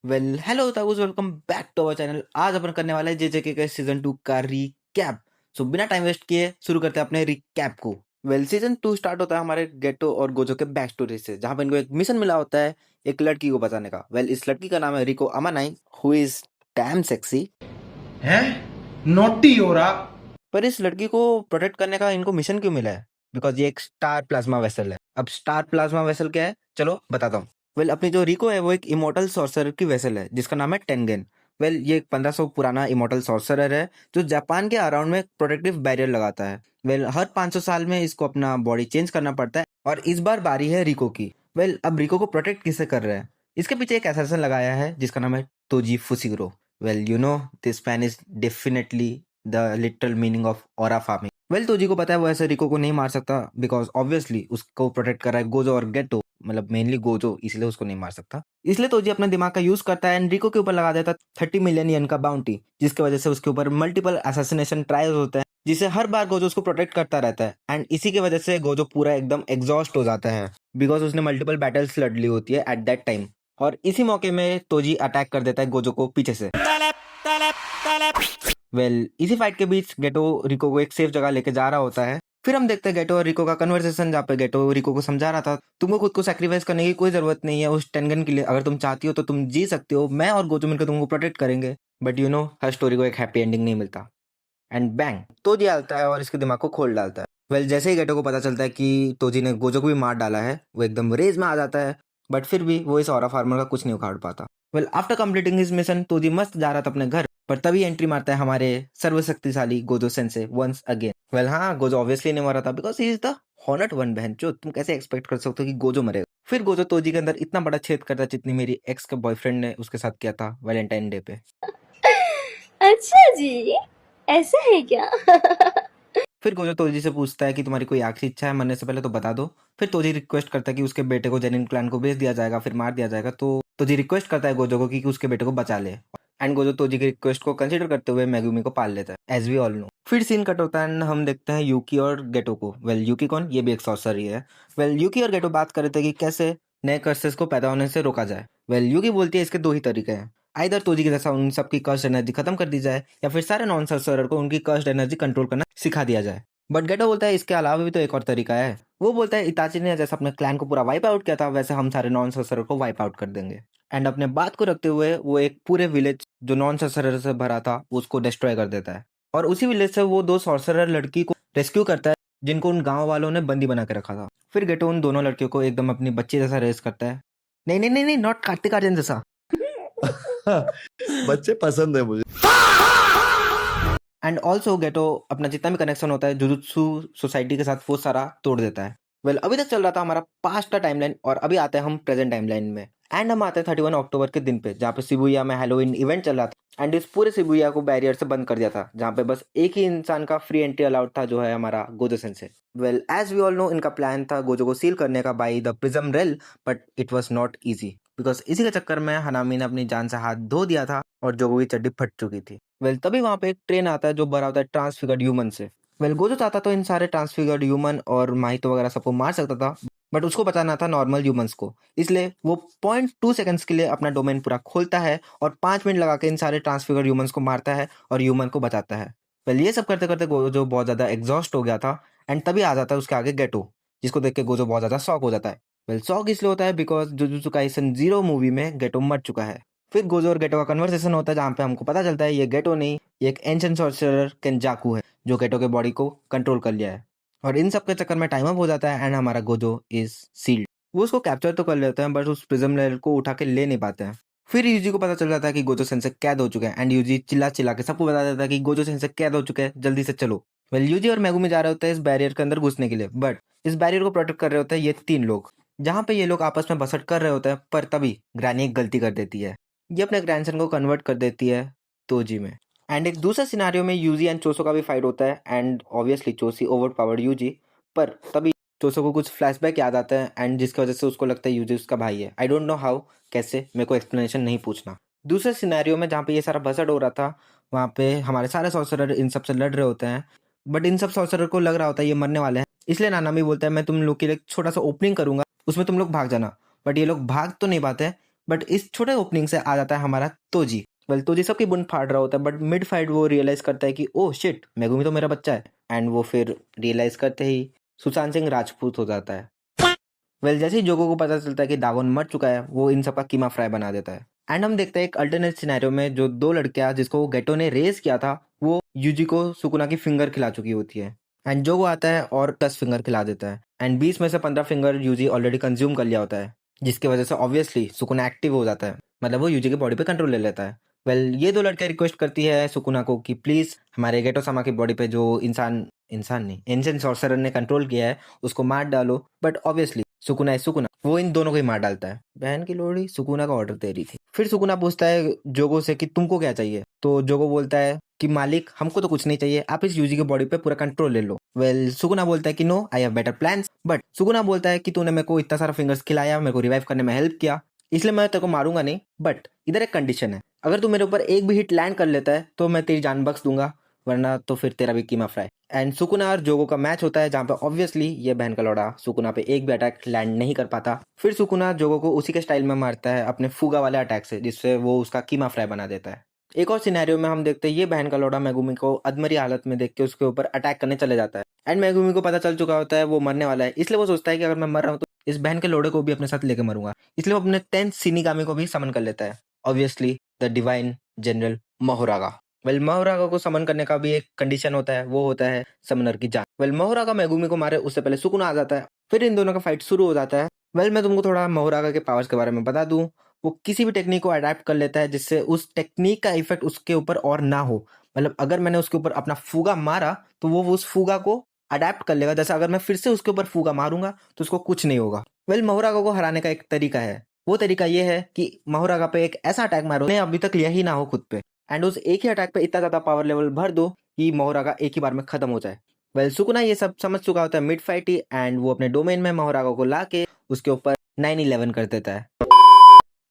Well hello ताऊस, welcome back to our channel. आज अपन करने वाले हैं जेजेके के सीजन 2 का रिकैप। सो बिना टाइम वेस्ट किए शुरू करते हैं अपने रिकैप को। वेल सीजन 2 स्टार्ट होता है हमारे गेटो और गोजो के बैक स्टोरी से, जहां पर इनको एक मिशन मिला होता है एक लड़की को बचाने का। वेल इस लड़की का नाम है रिको अमानाई, हु इज डैम सेक्सी। है नोटी हो रहा। पर इस लड़की को प्रोटेक्ट करने का इनको मिशन क्यों मिला है? बिकॉज ये एक स्टार प्लाज्मा वेसल है। अब स्टार प्लाज्मा वेसल क्या है, चलो बताता हूँ। वेल अपनी जो रिको है वो एक इमोर्टल सॉर्सरर की वेसल है जिसका नाम है टेंगेन। वेल ये एक 1500 पुराना इमोर्टल सॉर्सरर है जो जापान के अराउंड में प्रोटेक्टिव बैरियर लगाता है। वेल हर 500 साल में इसको अपना बॉडी चेंज करना पड़ता है और इस बार बारी है रिको की। वेल अब रिको को प्रोटेक्ट किसे कर रहे हैं? इसके पीछे एक असैसिन लगाया है जिसका नाम है Toji Fushiguro. Well you know this man is definitely the literal meaning of aura farming. वेल तोजी को पता है वो ऐसे रिको को नहीं मार सकता बिकॉज ऑब्वियसली उसको प्रोटेक्ट कर रहा है गोजो और गेटो, मतलब मेनली गोजो, इसलिए उसको नहीं मार सकता। इसलिए तोजी अपने दिमाग का यूज करता है एंड रिको के ऊपर लगा देता 30 मिलियन येन का बाउंटी, जिसकी वजह से उसके ऊपर मल्टीपल असैसिनेशन ट्रायल्स होते हैं जिसे हर बार गोजो उसको प्रोटेक्ट करता रहता है। एंड इसी की वजह से गोजो पूरा एकदम एग्जॉस्ट हो जाता है बिकॉज उसने मल्टीपल बैटल्स लड़ ली होती है एट दैट टाइम। और इसी मौके में तोजी अटैक कर देता है गोजो को पीछे से। इसी फाइट के बीच गेटो रिको को एक सेफ जगह लेके जा रहा होता है। फिर हम देखते हैं गेटो और रिको का कन्वर्सेशन जहाँ पे गेटो रिको को समझा रहा था तुमको खुद को सैक्रिफाइस करने की कोई जरूरत नहीं है उस टेंगन के लिए। अगर तुम चाहती हो तो तुम जी सकते हो, मैं और गोजो मिलकर तुमको प्रोटेक्ट करेंगे। But you know her story को एक हैप्पी एंडिंग नहीं मिलता। एंड बैंग तोजी आता है और इसके दिमाग को खोल डालता है। जैसे ही गेटो को पता चलता है कि तोजी ने गोजो को भी मार डाला है, वो एकदम रेज में आ जाता है। बट फिर भी वो इस ऑरा फार्मर का कुछ नहीं उखाड़ पाता। After completing his mission Toji मस्त जा रहा था अपने घर, पर तभी एंट्री मारता है हमारे सर्वशक्तिशाली गोजो सेंसे वंस अगेन। हाँ, गोजो ऑब्वियसली नहीं मरा था because he is the honoured one. बहन जो तुम कैसे एक्सपेक्ट कर सकते हो कि गोजो मरेगा? फिर गोजो तोजी के अंदर इतना बड़ा छेद करता है जितनी मेरी एक्स के बॉयफ्रेंड ने उसके साथ किया था वैलेंटाइन डे पे। अच्छा जी, ऐसा है क्या? फिर गोजो तोजी से पूछता है कि तुम्हारी कोई आखिरी इच्छा है मरने से पहले तो बता दो। फिर तोजी रिक्वेस्ट करता है कि उसके बेटे को जेनिन क्लैन को भेज दिया जाएगा, फिर मार दिया जाएगा। तो तोजी रिक्वेस्ट करता है गोजो को कि उसके बेटे को बचा ले। एंड गोजो तोजी की रिक्वेस्ट को कंसीडर करते हुए मेगुमी को पाल लेता है, एज वी ऑल नो। फिर सीन कट होता है एंड हम देखते हैं यूकी और गेटो को। यूकी कौन? ये भी एक सॉर्सर ही है। यूकी और गेटो बात कर रहे थे कि कैसे नए कर्सेस को पैदा होने से रोका जाए। यूकी बोलती है इसके दो ही तरीके हैं, आइदर तोजी के जैसा उन सबकी कर्स्ट एनर्जी खत्म कर दी जाए या फिर सारे नॉन सॉर्सरर को उनकी कर्स्ट एनर्जी कंट्रोल करना सिखा दिया जाए। बट गेटो बोलता है इसके अलावा भी तो एक और तरीका है। वो बोलता है इताची ने जैसे अपने क्लैन को पूरा वाइप आउट किया था वैसे हम सारे नॉन सॉर्सरर को वाइप आउट कर देंगे। एंड अपने बात को रखते हुए वो एक पूरे विलेज जो नॉन सॉर्सरर से भरा था उसको डिस्ट्रॉय कर देता है। और उसी विलेज से वो दो सॉर्सरर लड़की को रेस्क्यू करता है जिनको उन गांव वालों ने बंदी बना के रखा था। फिर गेटो उन दोनों लड़कियों को एकदम अपनी बच्ची जैसा रेस करता है। नहीं नहीं नहीं नहीं, नॉट कार्तिक आर्यन जैसा। बच्चे पसंद है मुझे। एंड ऑल्सो गेटो अपना जितना भी कनेक्शन होता है जुजुत्सु सोसाइटी के साथ वो सारा तोड़ देता है। अभी तक चल रहा था हमारा पास्ट का टाइमलाइन और अभी आते हैं हम प्रेजेंट टाइमलाइन में। एंड हम आते हैं 31 अक्टूबर के दिन पे जहाँ पे शिबुया में हैलोवीन इवेंट चल रहा था। एंड इस पूरे शिबुया को बैरियर से बंद कर दिया था जहाँ पे बस एक ही इंसान का फ्री एंट्री अलाउड था जो है हमारा Gojo sensei. As we all know इनका प्लान था गोजो को सील करने का by the prism rail, but it was not easy because इसी के चक्कर में हनामी ने अपनी जान से हाथ धो दिया था और जोगो की चड्डी फट चुकी थी। तभी वहां पे एक ट्रेन आता है जो भरा होता है ट्रांसफिगर्ड ह्यूमन से। गोजो चाहता तो इन सारे ट्रांसफिगर्ड ह्यूमन और माहितो वगैरह सबको मार सकता था, बट उसको बचाना था नॉर्मल ह्यूमंस को। इसलिए वो 0.2 सेकंड्स के लिए अपना डोमेन पूरा खोलता है और 5 मिनट लगा के इन सारे ट्रांसफिगर्ड ह्यूमंस को मारता है और ह्यूमन को बचाता है। ये सब करते करते गोजो बहुत ज्यादा एग्जॉस्ट हो गया था। एंड तभी आ जाता है उसके आगे गेटो, जिसको देख के गोजो बहुत ज्यादा शॉक हो जाता है। शॉक इसलिए होता है बिकॉज जुजुत्सु काइसन 0 मूवी में गेटो मर चुका है। फिर गोजो और गेटो का कन्वर्सेशन होता है जहाँ पे हमको पता चलता है ये गेटो नहीं, ये एक एंशिएंट सॉर्सरर केंजाकू है जो गेटो के बॉडी को कंट्रोल कर लिया है। और इन सब के चक्कर में टाइम अप हो जाता है एंड हमारा गोजो इज सील्ड। वो उसको कैप्चर तो कर लेते हैं बट उस प्रिज्म लेयर को उठा के ले नहीं पाते हैं। फिर यूजी को पता चल जाता है कि गोजो सेंसे कैद हो चुके हैं एंड यूजी चिल्ला चिल्ला के सबको बता देता है कि गोजो सेंसे कैद हो चुके हैं, जल्दी से चलो। यूजी और मेगुमी जा रहे होते हैं इस बैरियर के अंदर घुसने के लिए, बट इस बैरियर को प्रोटेक्ट कर रहे होते हैं ये 3 लोग। जहाँ पे ये लोग आपस में बसट कर रहे होते हैं पर तभी ग्रैनी एक गलती कर देती है, ये अपने ग्रैंडसन को कन्वर्ट कर देती है तोजी में। एंड एक दूसरे सिनारियो में यूजी एंड चोसो का भी फाइट होता है and obviously Choso overpowered Yuji. पर तभी चोसो को कुछ फ्लैशबैक याद आता है एंड जिसकी वजह से उसको लगता है यूजी उसका भाई है। आई डोंट नो हाउ, कैसे, मेरे को एक्सप्लेनेशन नहीं पूछना। दूसरे सिनारियो में जहाँ पे ये सारा बसट हो रहा था वहाँ पे हमारे सारे सॉर्सरर इन सब से लड़ रहे होते हैं, बट इन सब सॉर्सरर को लग रहा होता है ये मरने वाले हैं। इसलिए नानामी बोलता है मैं तुम लोग के लिए एक छोटा सा ओपनिंग करूंगा, उसमें तुम लोग भाग जाना। बट ये लोग भाग तो नहीं पाते बट इस छोटे ओपनिंग से आ जाता है हमारा तोजी। तोजी सबकी बुंड फाड़ रहा होता है, बट मिड फाइट वो रियलाइज करता है कि ओह शिट, मेगुमी तो मेरा बच्चा है। एंड वो फिर रियलाइज करते ही सुशांत सिंह राजपूत हो जाता है। जैसे ही जोगो को पता चलता है कि दागोन मर चुका है, वो इन सबका कीमा फ्राई बना देता है। एंड हम देखते हैं एक अल्टरनेट सिनेरियो में जो दो लड़कियां जिसको गेटो ने रेस किया था, वो यूजी को सुकुना की फिंगर खिला चुकी होती है। एंड जोगो आता है और 10 फिंगर खिला देता है। एंड 20 में से 15 फिंगर यूजी ऑलरेडी कंज्यूम कर लिया होता है, जिसकी वजह से ऑब्वियसली सुकुना एक्टिव हो जाता है, मतलब वो यूजी की बॉडी पे कंट्रोल ले लेता है। ये दो लड़कियां रिक्वेस्ट करती है सुकुना को कि प्लीज हमारे गेटो सामा की बॉडी पे जो इंसान नहीं एंशिएंट सॉर्सरर ने कंट्रोल किया है उसको मार डालो। बट ऑब्वियसली सुकुना है सुकुना, वो इन दोनों को ही मार डालता है। बहन की लोड़ी, सुकुना का ऑर्डर दे रही थी। फिर सुकुना पूछता है जोगो से कि तुमको क्या चाहिए, तो जोगो बोलता है कि मालिक हमको तो कुछ नहीं चाहिए, आप इस यूजी की बॉडी पे पूरा कंट्रोल ले लो। सुकुना बोलता है कि no, I have better plans. But Sukuna बोलता है कि तूने मेरे को इतना सारा फिंगर्स खिलाया, मेरे को रिवाइव करने में हेल्प किया, इसलिए मैं तेरे को मारूंगा नहीं। बट इधर एक कंडीशन है, अगर तू मेरे ऊपर एक भी हिट लैंड कर लेता है तो मैं तेरी जान बख्श दूंगा, वरना तो फिर तेरा भी कीमा फ्राई। एंड सुकुना और जोगो का मैच होता है, जहाँ पे ऑब्वियसली ये बहन का लौड़ा सुकुना पे एक भी अटैक लैंड नहीं कर पाता। फिर सुकुना जोगो को उसी के स्टाइल में मारता है, अपने फुगा वाले अटैक से, जिससे वो उसका कीमा फ्राई बना देता है। एक और सिनेरियो में हम देखते हैं ये बहन का लौड़ा मेगुमी को अधमरी हालत में देख के उसके ऊपर अटैक करने चले जाता है। एंड मेगुमी को पता चल चुका होता है वो मरने वाला है, इसलिए वो सोचता है कि अगर मैं मर रहा हूँ तो इस बहन के लोड़े को भी अपने साथ लेके मरूंगा, इसलिए वो अपने 10th शिनिगामी को भी समन कर लेता है, ऑब्वियसली द डिवाइन जनरल मोहोरागा। मोहोरागा को समन करने का भी एक कंडीशन होता है, वो होता है समनर की जान। मोहोरागा मेगुमी को मारे उससे पहले सुकुना आ जाता है, फिर इन दोनों का फाइट शुरू हो जाता है। मैं तुमको थोड़ा मोहोरागा के पावर्स के बारे में बता दूं, वो किसी भी टेक्निक को अडेप्ट कर लेता है जिससे उस टेक्निक का इफेक्ट उसके ऊपर और ना हो। अगर मैंने उसके ऊपर अपना फूगा मारा तो वो उस फूगा को अडेप्ट कर लेगा, जैसे अगर मैं फिर से उसके ऊपर फूगा मारूंगा तो उसको कुछ नहीं होगा। मोहोरागा को हराने का एक तरीका है, वो तरीका ये है कि मोहोरागा पे एक ऐसा अटैक मारो ने अभी तक लिया ही ना हो खुद पे, एंड उस एक ही अटैक पे इतना ज्यादा पावर लेवल भर दो कि मोहोरागा एक ही बार में खत्म हो जाए। सुकुना ये सब समझ चुका होता है मिड फाइट ही, एंड वो अपने डोमेन में मोहोरागा को लाके उसके ऊपर 9/11 कर देता है।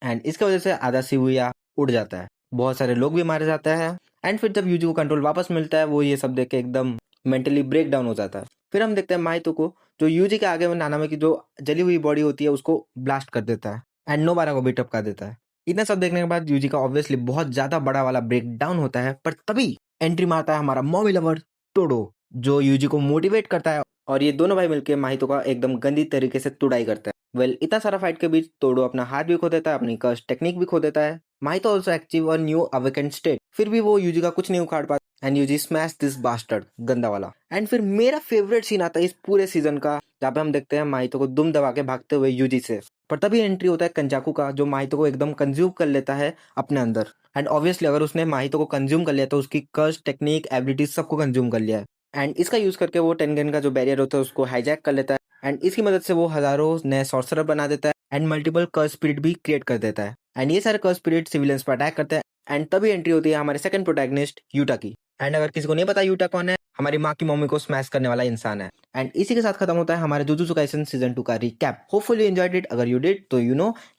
एंड इसकी वजह से आधा शिबुया उड़ जाता है, बहुत सारे लोग भी मारे जाते हैं। एंड फिर जब यूजी को कंट्रोल वापस मिलता है, वो ये सब देख के एकदम मेंटली ब्रेक डाउन हो जाता है। फिर हम देखते हैं माइतो को, जो यूजी के आगे में नानामे की जो जली हुई बॉडी होती है उसको ब्लास्ट कर देता है, एंड नोबारा को भी टपका देता है। इतना सब देखने के बाद यूजी का ऑब्वियसली बहुत ज्यादा बड़ा वाला ब्रेक डाउन होता है, पर तभी एंट्री मारता है हमारा मॉमी लवर तोड़ो, जो यूजी को मोटिवेट करता है, और ये दोनों भाई मिलकर माहितो का एकदम गंदी तरीके से तुड़ाई करते हैं। इतना सारा फाइट के बीच तोड़ो अपना हाथ भी खो देता है, अपनी कर्स टेक्निक भी खो देता है। Mahito also achieve a new awakened state, फिर भी वो यूजी का कुछ नहीं उखाड़ पाता, and Yuji smash this bastard, गंदा वाला। एंड फिर मेरा फेवरेट सीन आता है इस पूरे सीजन का, जहाँ पे हम देखते हैं माहितो को दुम दबा के भागते हुए यूजी से, पर तभी एंट्री होता है कंजाकू का, जो माहितो को एकदम कंज्यूम कर लेता है अपने अंदर। एंड ऑब्वियसली अगर उसने माहितो को कंज्यूम कर लिया तो उसकी कर्स टेक्निक एबिलिटीज सबको कंज्यूम कर लिया है, एंड इसका यूज करके वो टेनगन का जो बैरियर होता है उसको हाईजैक कर लेता है, एंड इसकी मदद से वो हजारों नए सॉर्सरर बना देता है, एंड मल्टीपल कर्स स्पिरिट भी क्रिएट कर देता है। एंड ये सारे कर्स स्पिरिट सिविलियंस पर अटैक करते हैं, एंड तभी एंट्री होती है हमारे सेकंड प्रोटैगनिस्ट यूटा की। एंड अगर किसी को नहीं पता यूटा कौन है, हमारी माँ की मम्मी को स्मैश करने वाला इंसान है। एंड इसी के साथ खत्म होता है हमारे जुजुत्सु काइसेन सीजन 2 का recap. Hopefully you enjoyed it. अगर यू डिड तो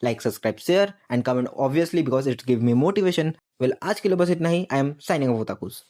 like, subscribe, share and comment obviously, because it's give me motivation. आज के लिए बस इतना ही। I am signing off ओताकुस।